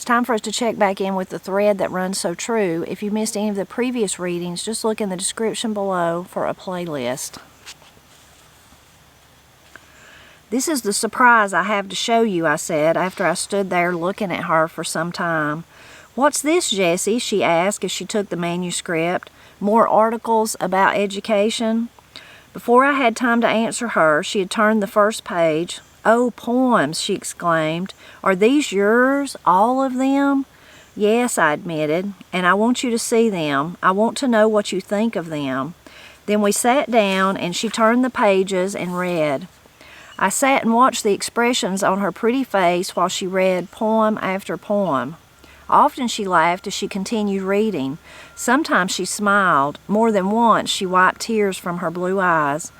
It's time for us to check back in with the thread that runs so true. If you missed any of the previous readings, just look in the description below for a playlist. "This is the surprise I have to show you," I said, after I stood there looking at her for some time. "What's this, Jesse?" she asked as she took the manuscript. "More articles about education?" Before I had time to answer her, she had turned the first page. "Oh, poems," she exclaimed. "Are these yours, all of them?" "Yes," I admitted, "and I want you to see them. I want to know what you think of them." Then we sat down, and she turned the pages and read. I sat and watched the expressions on her pretty face while she read poem after poem. Often she laughed as she continued reading. Sometimes she smiled. More than once she wiped tears from her blue eyes.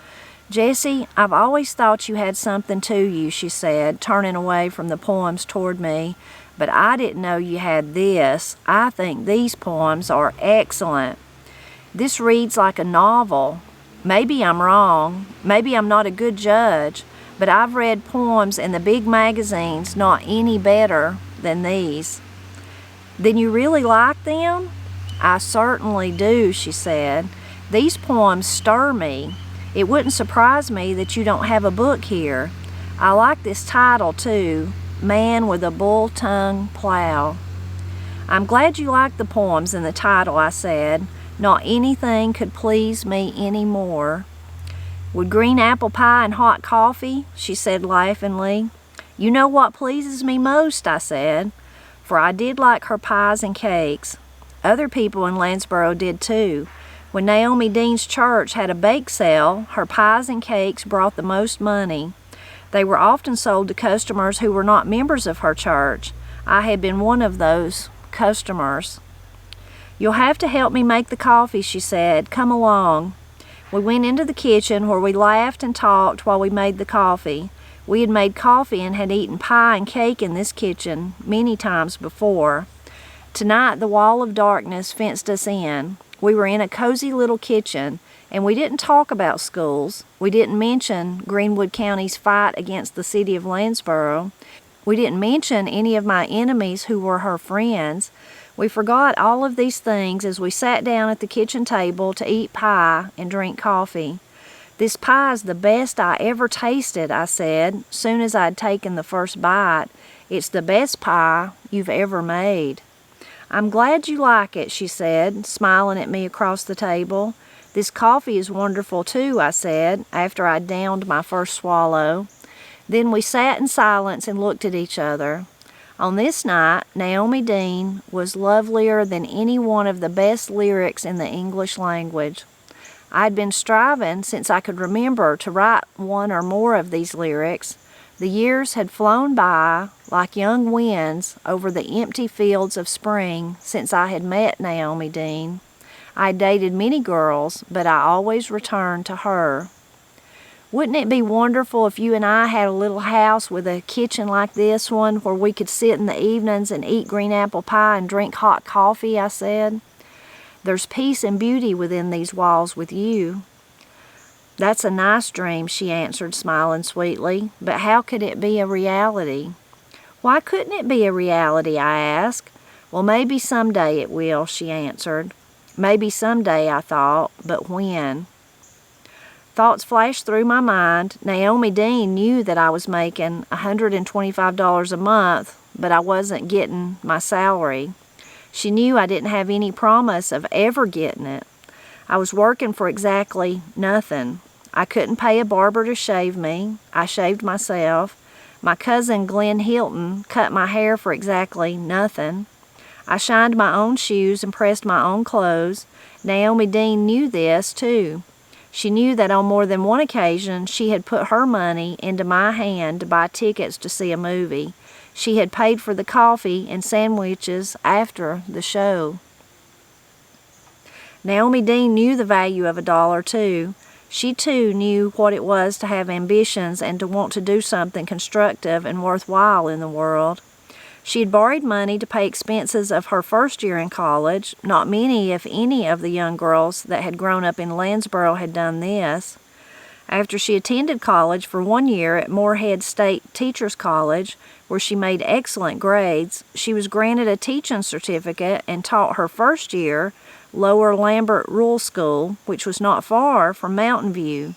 "Jesse, I've always thought you had something to you," she said, turning away from the poems toward me. "But I didn't know you had this. I think these poems are excellent. This reads like a novel. Maybe I'm wrong. Maybe I'm not a good judge. But I've read poems in the big magazines not any better than these." "Then you really like them?" "I certainly do," she said. "These poems stir me. It wouldn't surprise me that you don't have a book here. I like this title, too, Man with a Bull-Tongue Plow." "I'm glad you like the poems in the title," I said. "Not anything could please me any more." "Would green apple pie and hot coffee?" she said laughingly. "You know what pleases me most," I said, for I did like her pies and cakes. Other people in Lansboro did too. When Naomi Dean's church had a bake sale, her pies and cakes brought the most money. They were often sold to customers who were not members of her church. I had been one of those customers. "You'll have to help me make the coffee," she said. "Come along." We went into the kitchen where we laughed and talked while we made the coffee. We had made coffee and had eaten pie and cake in this kitchen many times before. Tonight the wall of darkness fenced us in. We were in a cozy little kitchen, and we didn't talk about schools. We didn't mention Greenwood County's fight against the city of Lansboro. We didn't mention any of my enemies who were her friends. We forgot all of these things as we sat down at the kitchen table to eat pie and drink coffee. "This pie is the best I ever tasted," I said, soon as I'd taken the first bite. "It's the best pie you've ever made." "I'm glad you like it," she said, smiling at me across the table. "This coffee is wonderful too," I said, after I'd downed my first swallow. Then we sat in silence and looked at each other. On this night, Naomi Dean was lovelier than any one of the best lyrics in the English language. I'd been striving since I could remember to write one or more of these lyrics. The years had flown by like young winds over the empty fields of spring since I had met Naomi Dean. I dated many girls, but I always returned to her. "Wouldn't it be wonderful if you and I had a little house with a kitchen like this one where we could sit in the evenings and eat green apple pie and drink hot coffee?" I said. "There's peace and beauty within these walls with you." "That's a nice dream," she answered, smiling sweetly, "but how could it be a reality?" "Why couldn't it be a reality?" I asked. "Well, maybe someday it will," she answered. Maybe someday, I thought, but when? Thoughts flashed through my mind. Naomi Dean knew that I was making $125 a month, but I wasn't getting my salary. She knew I didn't have any promise of ever getting it. I was working for exactly nothing. I couldn't pay a barber to shave me. I shaved myself. My cousin Glenn Hilton cut my hair for exactly nothing. I shined my own shoes and pressed my own clothes. Naomi Dean knew this, too. She knew that on more than one occasion she had put her money into my hand to buy tickets to see a movie. She had paid for the coffee and sandwiches after the show. Naomi Dean knew the value of $1, too. She, too, knew what it was to have ambitions and to want to do something constructive and worthwhile in the world. She had borrowed money to pay expenses of her first year in college. Not many, if any, of the young girls that had grown up in Lansboro had done this. After she attended college for 1 year at Morehead State Teachers College, where she made excellent grades, she was granted a teaching certificate and taught her first year Lower Lambert Rural School, which was not far from Mountain View.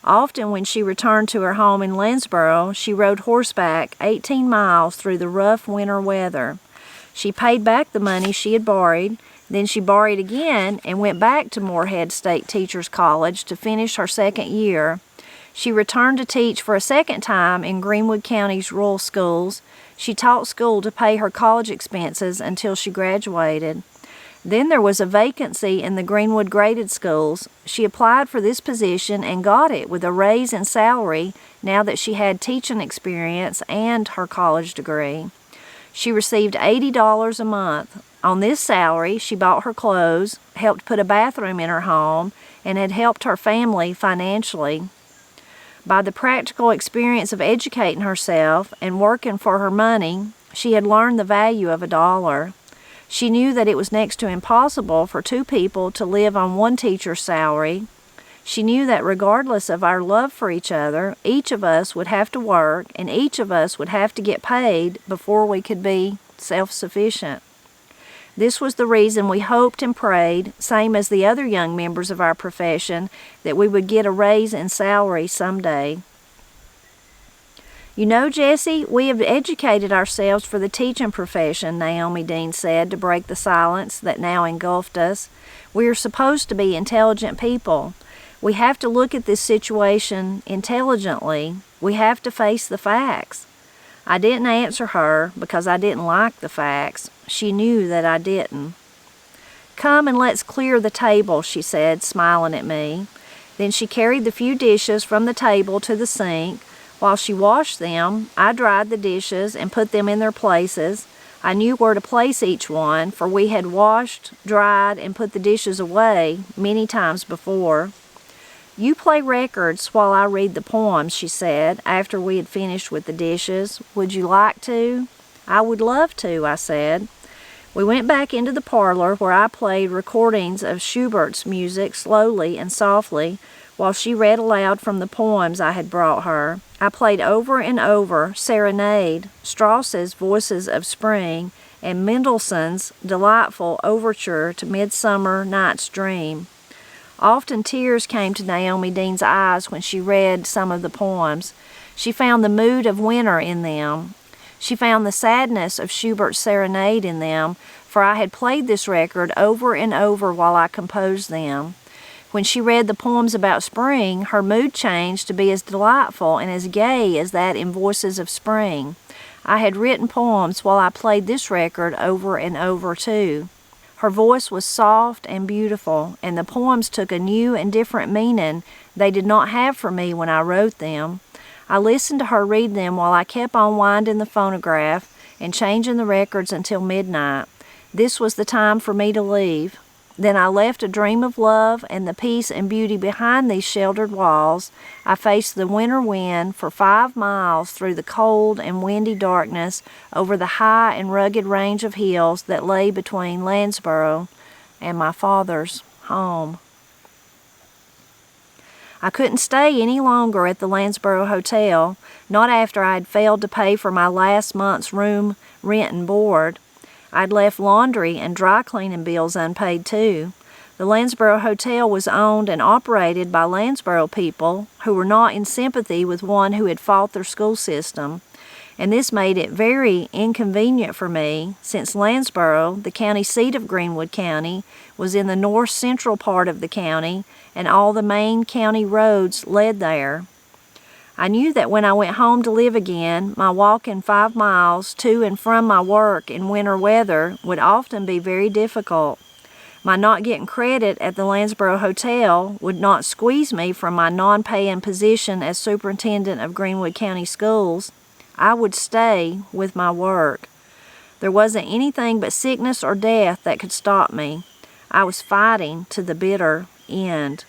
Often when she returned to her home in Lansboro, she rode horseback 18 miles through the rough winter weather. She paid back the money she had borrowed, then she borrowed again and went back to Morehead State Teachers College to finish her second year. She returned to teach for a second time in Greenwood County's rural schools. She taught school to pay her college expenses until she graduated. Then there was a vacancy in the Greenwood graded schools. She applied for this position and got it with a raise in salary now that she had teaching experience and her college degree. She received $80 a month. On this salary, she bought her clothes, helped put a bathroom in her home, and had helped her family financially. By the practical experience of educating herself and working for her money, she had learned the value of a dollar. She knew that it was next to impossible for two people to live on one teacher's salary. She knew that regardless of our love for each other, each of us would have to work and each of us would have to get paid before we could be self-sufficient. This was the reason we hoped and prayed, same as the other young members of our profession, that we would get a raise in salary someday. You know, Jesse, we have educated ourselves for the teaching profession, Naomi Dean said to break the silence that now engulfed us. We are supposed to be intelligent people. We have to look at this situation intelligently. We have to face the facts. I didn't answer her because I didn't like the facts. She knew that I didn't. "Come and let's clear the table," she said, smiling at me. Then she carried the few dishes from the table to the sink. While she washed them, I dried the dishes and put them in their places. I knew where to place each one, for we had washed, dried, and put the dishes away many times before. "You play records while I read the poems," she said, after we had finished with the dishes. "Would you like to?" "I would love to," I said. We went back into the parlor where I played recordings of Schubert's music slowly and softly while she read aloud from the poems I had brought her. I played over and over Serenade, Strauss's Voices of Spring, and Mendelssohn's delightful overture to Midsummer Night's Dream. Often tears came to Naomi Dean's eyes when she read some of the poems. She found the mood of winter in them. She found the sadness of Schubert's Serenade in them, for I had played this record over and over while I composed them. When she read the poems about spring, her mood changed to be as delightful and as gay as that in Voices of Spring. I had written poems while I played this record over and over, too. Her voice was soft and beautiful, and the poems took a new and different meaning they did not have for me when I wrote them. I listened to her read them while I kept on winding the phonograph and changing the records until midnight. This was the time for me to leave. Then I left a dream of love and the peace and beauty behind these sheltered walls. I faced the winter wind for 5 miles through the cold and windy darkness over the high and rugged range of hills that lay between Lansboro and my father's home. I couldn't stay any longer at the Lansboro Hotel, not after I had failed to pay for my last month's room rent and board. I'd left laundry and dry cleaning bills unpaid too. The Lansboro Hotel was owned and operated by Lansboro people who were not in sympathy with one who had fought their school system, and this made it very inconvenient for me since Lansboro, the county seat of Greenwood County, was in the north-central part of the county and all the main county roads led there. I knew that when I went home to live again, my walking 5 miles to and from my work in winter weather would often be very difficult. My not getting credit at the Lansboro Hotel would not squeeze me from my non-paying position as superintendent of Greenwood County Schools. I would stay with my work. There wasn't anything but sickness or death that could stop me. I was fighting to the bitter end.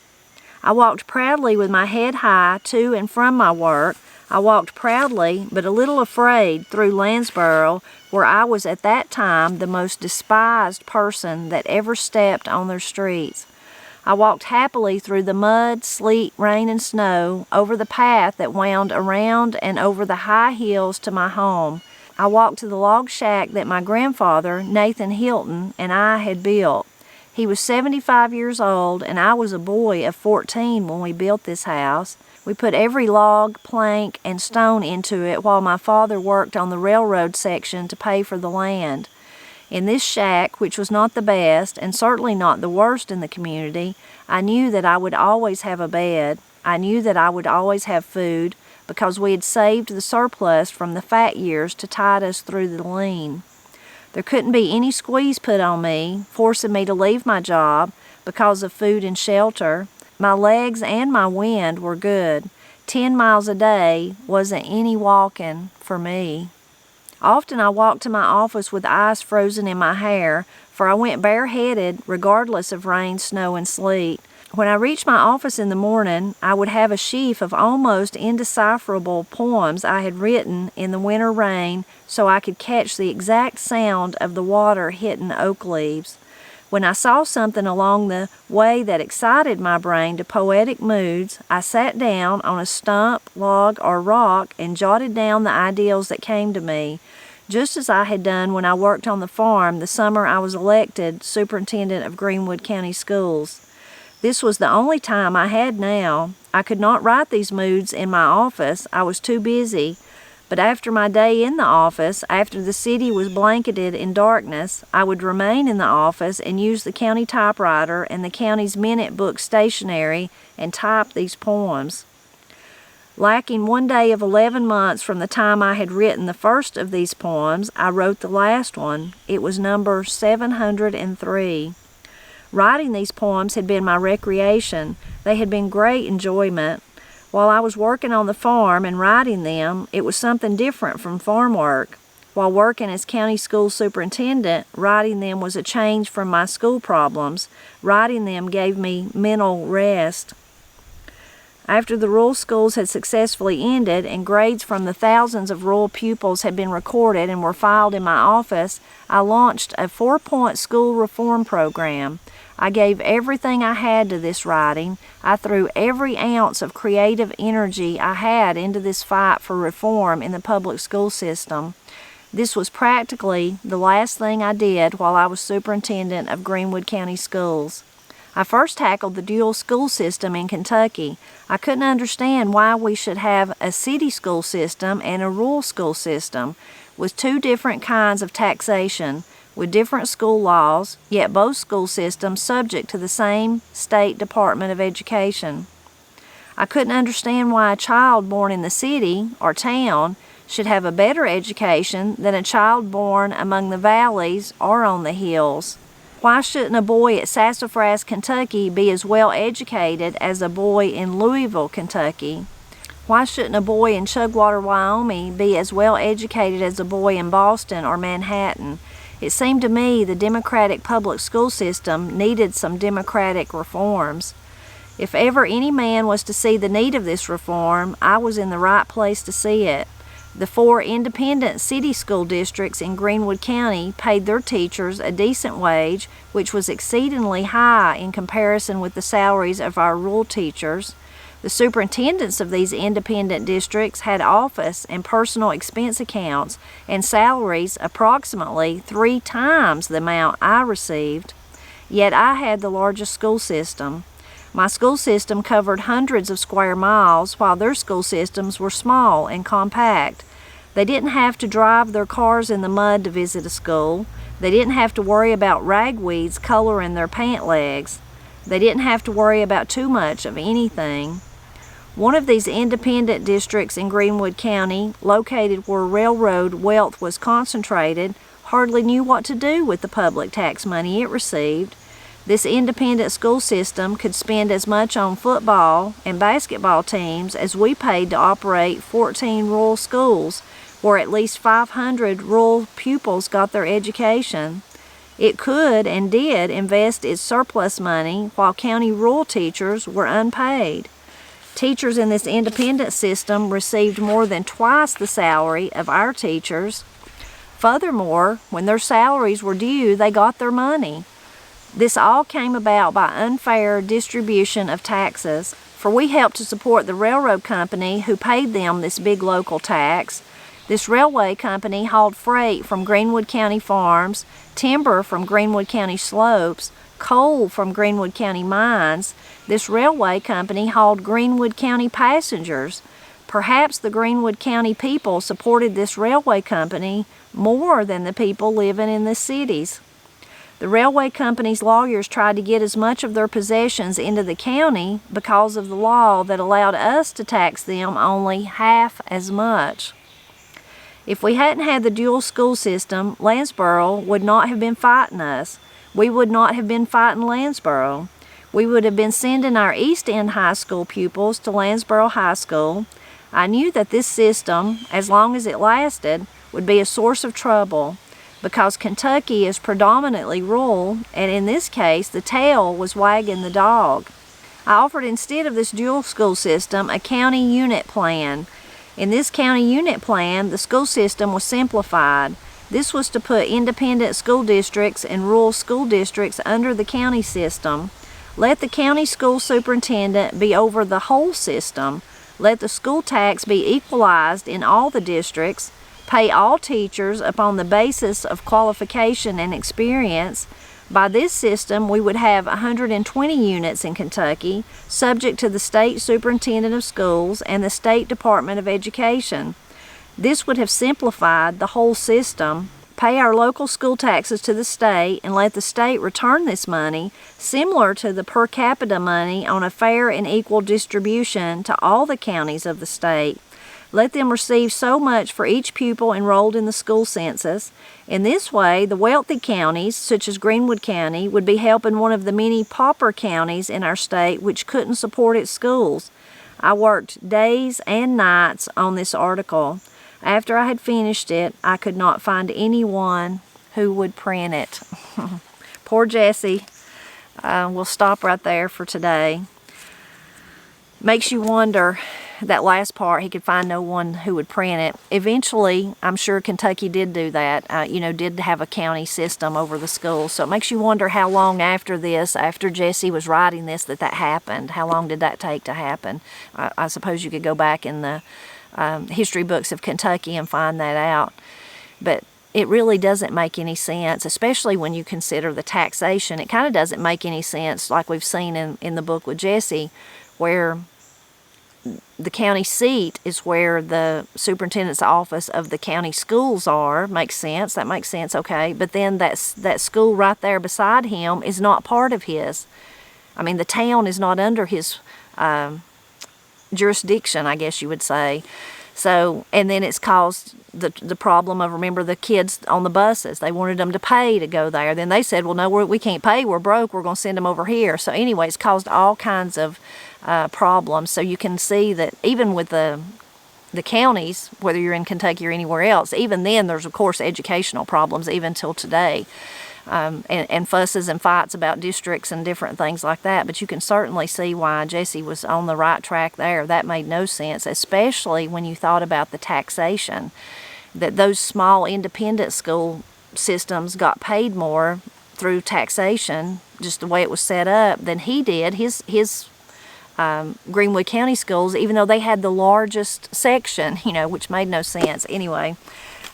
I walked proudly with my head high to and from my work. I walked proudly, but a little afraid, through Lansboro, where I was at that time the most despised person that ever stepped on their streets. I walked happily through the mud, sleet, rain, and snow, over the path that wound around and over the high hills to my home. I walked to the log shack that my grandfather, Nathan Hilton, and I had built. He was 75 years old, and I was a boy of 14 when we built this house. We put every log, plank, and stone into it while my father worked on the railroad section to pay for the land. In this shack, which was not the best and certainly not the worst in the community, I knew that I would always have a bed. I knew that I would always have food because we had saved the surplus from the fat years to tide us through the lean. There couldn't be any squeeze put on me, forcing me to leave my job because of food and shelter. My legs and my wind were good. 10 miles a day wasn't any walking for me. Often I walked to my office with ice frozen in my hair, for I went bareheaded regardless of rain, snow, and sleet. When I reached my office in the morning, I would have a sheaf of almost indecipherable poems I had written in the winter rain so I could catch the exact sound of the water hitting oak leaves. When I saw something along the way that excited my brain to poetic moods, I sat down on a stump, log, or rock and jotted down the ideals that came to me, just as I had done when I worked on the farm the summer I was elected superintendent of Greenwood County Schools. This was the only time I had now. I could not write these moods in my office. I was too busy. But after my day in the office, after the city was blanketed in darkness, I would remain in the office and use the county typewriter and the county's minute book stationery and type these poems. Lacking one day of 11 months from the time I had written the first of these poems, I wrote the last one. It was number 703. Writing these poems had been my recreation. They had been great enjoyment. While I was working on the farm and writing them, it was something different from farm work. While working as county school superintendent, writing them was a change from my school problems. Writing them gave me mental rest. After the rural schools had successfully ended and grades from the thousands of rural pupils had been recorded and were filed in my office, I launched a 4-point school reform program. I gave everything I had to this writing. I threw every ounce of creative energy I had into this fight for reform in the public school system. This was practically the last thing I did while I was superintendent of Greenwood County Schools. I first tackled the dual school system in Kentucky. I couldn't understand why we should have a city school system and a rural school system with two different kinds of taxation, with different school laws, yet both school systems subject to the same state Department of Education. I couldn't understand why a child born in the city or town should have a better education than a child born among the valleys or on the hills. Why shouldn't a boy at Sassafras, Kentucky be as well educated as a boy in Louisville, Kentucky? Why shouldn't a boy in Chugwater, Wyoming be as well educated as a boy in Boston or Manhattan? It seemed to me the democratic public school system needed some democratic reforms. If ever any man was to see the need of this reform, I was in the right place to see it. The 4 independent city school districts in Greenwood County paid their teachers a decent wage, which was exceedingly high in comparison with the salaries of our rural teachers. The superintendents of these independent districts had office and personal expense accounts and salaries approximately 3 times the amount I received. Yet I had the largest school system. My school system covered hundreds of square miles, while their school systems were small and compact. They didn't have to drive their cars in the mud to visit a school. They didn't have to worry about ragweeds coloring their pant legs. They didn't have to worry about too much of anything. One of these independent districts in Greenwood County, located where railroad wealth was concentrated, hardly knew what to do with the public tax money it received. This independent school system could spend as much on football and basketball teams as we paid to operate 14 rural schools, where at least 500 rural pupils got their education. It could and did invest its surplus money while county rural teachers were unpaid. Teachers in this independent system received more than twice the salary of our teachers. Furthermore, when their salaries were due, they got their money. This all came about by unfair distribution of taxes, for we helped to support the railroad company who paid them this big local tax. This railway company hauled freight from Greenwood County farms, timber from Greenwood County slopes, coal from Greenwood County mines. This railway company hauled Greenwood County passengers. Perhaps the Greenwood County people supported this railway company more than the people living in the cities. The railway company's lawyers tried to get as much of their possessions into the county because of the law that allowed us to tax them only half as much. If we hadn't had the dual school system, Lansboro would not have been fighting us. We would not have been fighting Lansboro. We would have been sending our East End High School pupils to Lansboro High School. I knew that this system, as long as it lasted, would be a source of trouble, because Kentucky is predominantly rural, and in this case, the tail was wagging the dog. I offered, instead of this dual school system, a county unit plan. In this county unit plan, the school system was simplified. This was to put independent school districts and rural school districts under the county system. Let the county school superintendent be over the whole system. Let the school tax be equalized in all the districts. Pay all teachers upon the basis of qualification and experience. By this system, we would have 120 units in Kentucky, subject to the state superintendent of schools and the State Department of Education. This would have simplified the whole system. Pay our local school taxes to the state and let the state return this money, similar to the per capita money, on a fair and equal distribution to all the counties of the state. Let them receive so much for each pupil enrolled in the school census. In this way, the wealthy counties, such as Greenwood County, would be helping one of the many pauper counties in our state which couldn't support its schools. I worked days and nights on this article. After I had finished it, I could not find anyone who would print it. Poor Jesse. We'll stop right there for today. Makes you wonder, that last part, he could find no one who would print it. Eventually, I'm sure Kentucky did do that, did have a county system over the schools. So it makes you wonder how long after this, after Jesse was writing this, that happened. How long did that take to happen? I suppose you could go back in the history books of Kentucky and find that out. But it really doesn't make any sense, especially when you consider the taxation. It kind of doesn't make any sense, like we've seen in the book with Jesse, where the county seat is where the superintendent's office of the county schools are. Makes sense. That makes sense, okay. But then that school right there beside him is not part of his. I mean, the town is not under his jurisdiction, I guess you would say. So, and then it's caused the problem of, remember, the kids on the buses. They wanted them to pay to go there. Then they said, well, no, we can't pay. We're broke. We're going to send them over here. So anyway, it's caused all kinds of problems. So you can see that even with the counties, whether you're in Kentucky or anywhere else, even then there's, of course, educational problems even till today. And fusses and fights about districts and different things like that. But you can certainly see why Jesse was on the right track there. That made no sense, especially when you thought about the taxation, that those small independent school systems got paid more through taxation, just the way it was set up, than he did. His Greenwood County schools, even though they had the largest section, which made no sense. Anyway,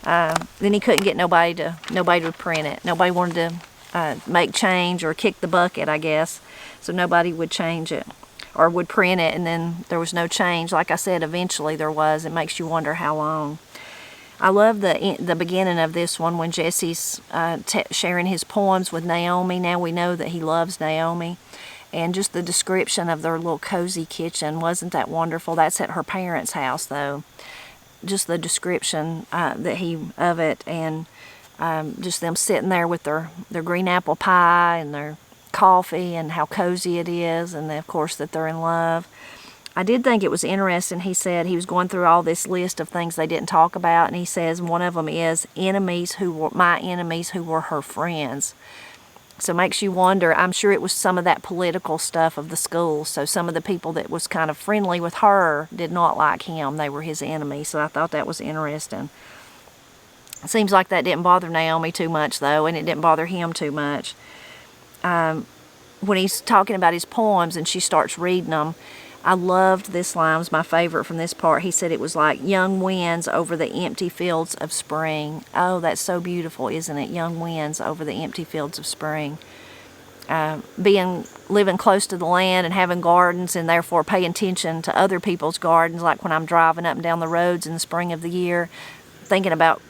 then he couldn't get nobody to print it. Nobody wanted to make change or kick the bucket, I guess. So nobody would change it or would print it, and then there was no change. Like I said, eventually there was. It makes you wonder how long. I love the beginning of this one when Jesse's sharing his poems with Naomi. Now we know that he loves Naomi. And just the description of their little cozy kitchen. Wasn't that wonderful? That's at her parents' house, though. Just the description of it, and just them sitting there with their green apple pie and their coffee, and how cozy it is, and then, of course, that they're in love. I did think it was interesting. He said he was going through all this list of things they didn't talk about, and he says one of them is my enemies who were her friends. So it makes you wonder. I'm sure it was some of that political stuff of the school. So some of the people that was kind of friendly with her did not like him. They were his enemies. So I thought that was interesting. It seems like that didn't bother Naomi too much, though, and it didn't bother him too much. when he's talking about his poems and she starts reading them, I loved this line. It was my favorite from this part. He said it was like young winds over the empty fields of spring. Oh, that's so beautiful, isn't it? Young winds over the empty fields of spring. Living close to the land and having gardens, and therefore paying attention to other people's gardens, like when I'm driving up and down the roads in the spring of the year, thinking about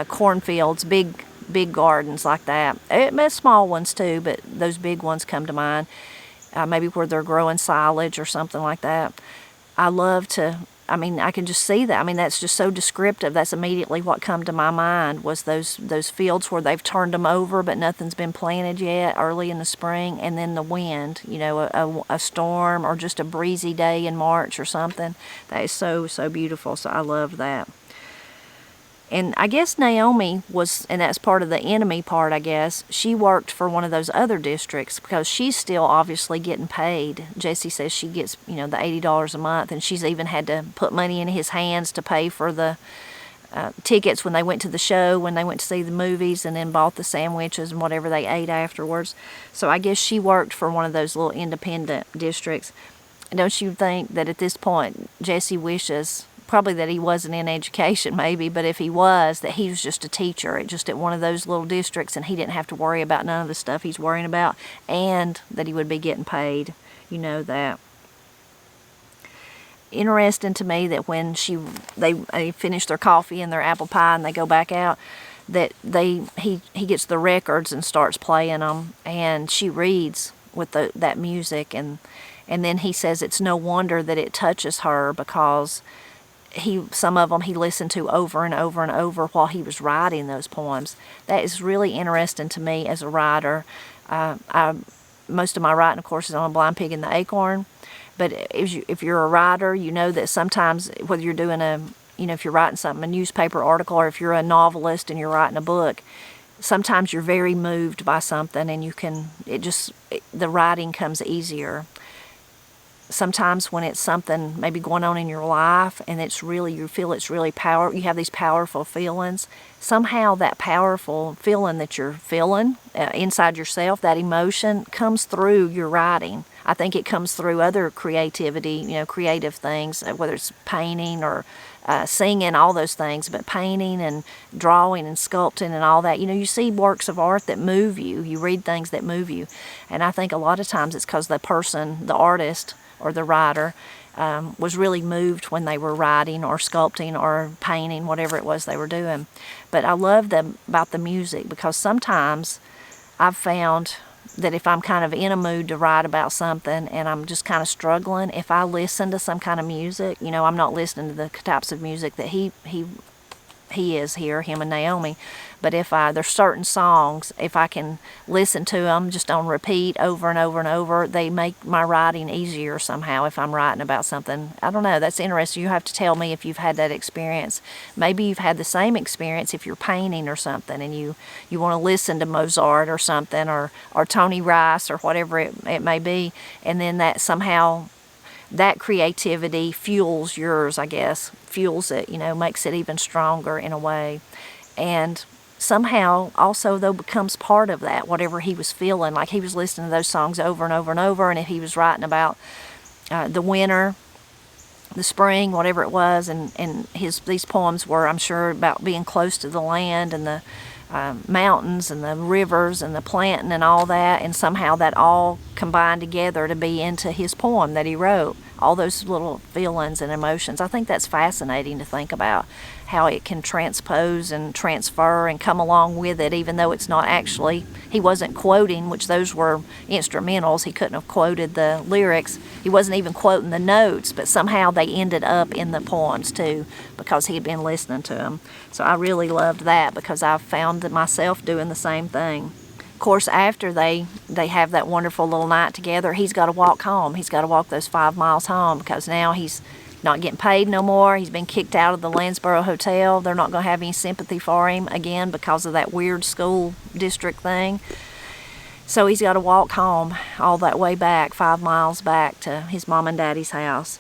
cornfields, big gardens like that. Small ones too, but those big ones come to mind. Maybe where they're growing silage or something like that. I can just see that. That's just so descriptive. That's immediately what come to my mind, was those fields where they've turned them over but nothing's been planted yet, early in the spring, and then the wind, a storm or just a breezy day in March or something. That is so, so beautiful. So I love that. And I guess Naomi was, and that's part of the enemy part, I guess, she worked for one of those other districts because she's still obviously getting paid. Jesse says she gets, the $80 a month, and she's even had to put money in his hands to pay for the tickets when they went to the show, when they went to see the movies, and then bought the sandwiches and whatever they ate afterwards. So I guess she worked for one of those little independent districts. Don't you think that at this point Jesse wishes probably that he wasn't in education maybe, but if he was, that he was just a teacher at one of those little districts, and he didn't have to worry about none of the stuff he's worrying about, and that he would be getting paid, that. Interesting to me that when they finish their coffee and their apple pie and they go back out, that he gets the records and starts playing them, and she reads with that music, and then he says it's no wonder that it touches her, because some of them he listened to over and over and over while he was writing those poems. That is really interesting to me as a writer. Most of my writing, of course, is on Blind Pig and the Acorn. But if you're a writer, you know that sometimes, whether you're doing if you're writing something, a newspaper article, or if you're a novelist and you're writing a book, sometimes you're very moved by something, and the writing comes easier. Sometimes when it's something maybe going on in your life and you feel it's really you have these powerful feelings, somehow that powerful feeling that you're feeling inside yourself, that emotion, comes through your writing. I think it comes through other creativity, creative things, whether it's painting or singing, all those things, but painting and drawing and sculpting and all that. You see works of art that move you. You read things that move you. And I think a lot of times it's because the person, the artist or the writer, was really moved when they were writing or sculpting or painting, whatever it was they were doing. But I love about the music, because sometimes I've found that if I'm kind of in a mood to write about something and I'm just kind of struggling, if I listen to some kind of music, I'm not listening to the types of music that he is here, him and Naomi, but there's certain songs, if I can listen to them just on repeat over and over and over, they make my writing easier somehow if I'm writing about something. I don't know, that's interesting. You have to tell me if you've had that experience. Maybe you've had the same experience if you're painting or something, and you want to listen to Mozart or something, or Tony Rice or whatever it may be, and then that somehow that creativity fuels yours, I guess, fuels it, makes it even stronger in a way. And somehow also, though, becomes part of that, whatever he was feeling. Like he was listening to those songs over and over and over, and if he was writing about the winter, the spring, whatever it was, and these poems were, I'm sure, about being close to the land and the mountains and the rivers and the planting and all that, and somehow that all combined together to be into his poem that he wrote. All those little feelings and emotions. I think that's fascinating to think about, how it can transpose and transfer and come along with it, even though it's not actually, he wasn't quoting, which those were instrumentals. He couldn't have quoted the lyrics. He wasn't even quoting the notes, but somehow they ended up in the poems too, because he had been listening to them. So I really loved that, because I've found myself doing the same thing. Of course, after they have that wonderful little night together, he's got to walk home. He's got to walk those 5 miles home, because now he's not getting paid no more. He's been kicked out of the Lansboro Hotel. They're not going to have any sympathy for him again because of that weird school district thing. So he's got to walk home all that way back, 5 miles back to his mom and daddy's house.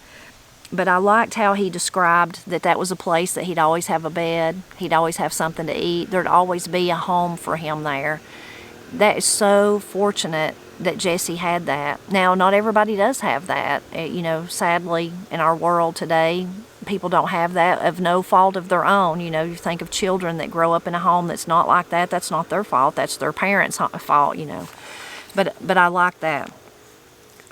But I liked how he described that was a place that he'd always have a bed. He'd always have something to eat. There'd always be a home for him there. that is so fortunate that Jesse had that. Now, not everybody does have that. You know, sadly, in our world today, people don't have that of no fault of their own. You know, you think of children that grow up in a home that's not like that. That's not their fault. That's their parents' fault, you know. But I like that.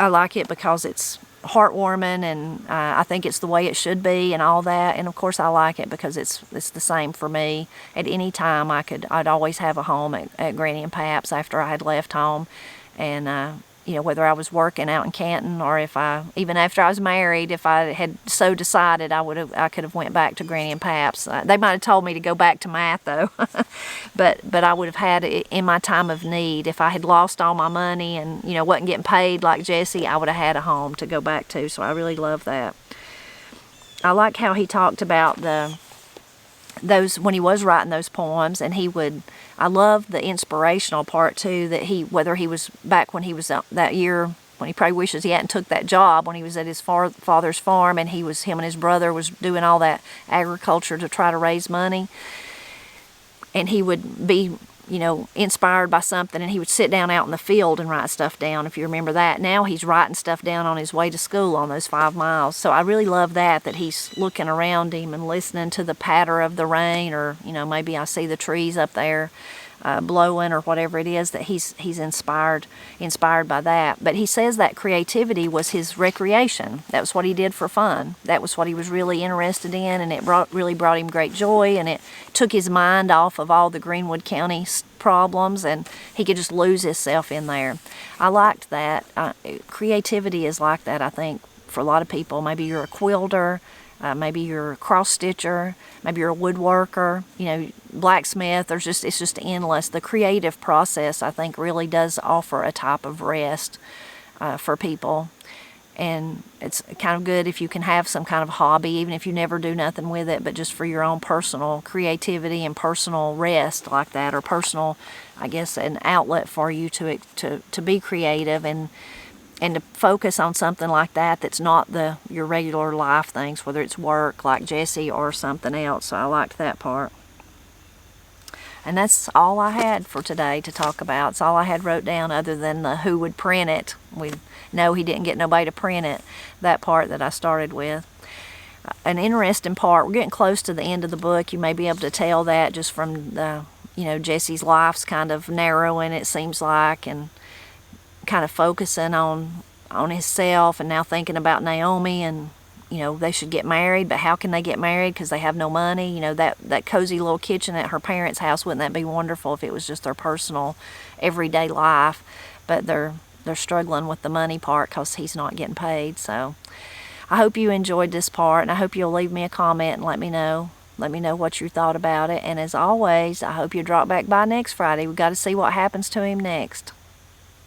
I like it because it's heartwarming, and I think it's the way it should be and all that. And of course I like it because it's the same for me. At any time I'd always have a home at Granny and Pap's after I had left home. And you know, whether I was working out in Canton or even after I was married, if I had so decided, I could have went back to Granny and Pap's. They might have told me to go back to math though, but I would have had it in my time of need. If I had lost all my money and, you know, wasn't getting paid like Jesse, I would have had a home to go back to. So I really love that. I like how he talked about those when he was writing those poems, and I love the inspirational part too, that whether he was back when he was that year when he probably wishes he hadn't took that job, when he was at his father's farm and him and his brother was doing all that agriculture to try to raise money, and he would be, you know, inspired by something, and he would sit down out in the field and write stuff down, if you remember that. Now he's writing stuff down on his way to school on those 5 miles. So I really love that he's looking around him and listening to the patter of the rain, or, you know, maybe I see the trees up there blowing or whatever it is, that he's inspired by that. But he says that creativity was his recreation. That was what he did for fun. That was what he was really interested in, and it really brought him great joy, and it took his mind off of all the Greenwood County problems, and he could just lose himself in there. I liked that. Creativity is like that, I think, for a lot of people. Maybe you're a quilter, maybe you're a cross-stitcher, maybe you're a woodworker, you know, blacksmith. It's just endless. The creative process, I think, really does offer a type of rest for people. And it's kind of good if you can have some kind of hobby, even if you never do nothing with it, but just for your own personal creativity and personal rest like that, or personal, I guess, an outlet for you to be creative and to focus on something like that that's not your regular life things, whether it's work like Jesse or something else. So I liked that part. And that's all I had for today to talk about. It's all I had wrote down, other than the who would print it. We know he didn't get nobody to print it, that part that I started with. An interesting part, we're getting close to the end of the book. You may be able to tell that just from Jesse's life's kind of narrowing, it seems like, and kind of focusing on himself, and now thinking about Naomi, and, you know, they should get married, but how can they get married because they have no money? You know, that cozy little kitchen at her parents' house, wouldn't that be wonderful if it was just their personal everyday life? But they're struggling with the money part because he's not getting paid. So I hope you enjoyed this part, and I hope you'll leave me a comment and let me know what you thought about it. And as always, I hope you drop back by next Friday. We've got to see what happens to him next.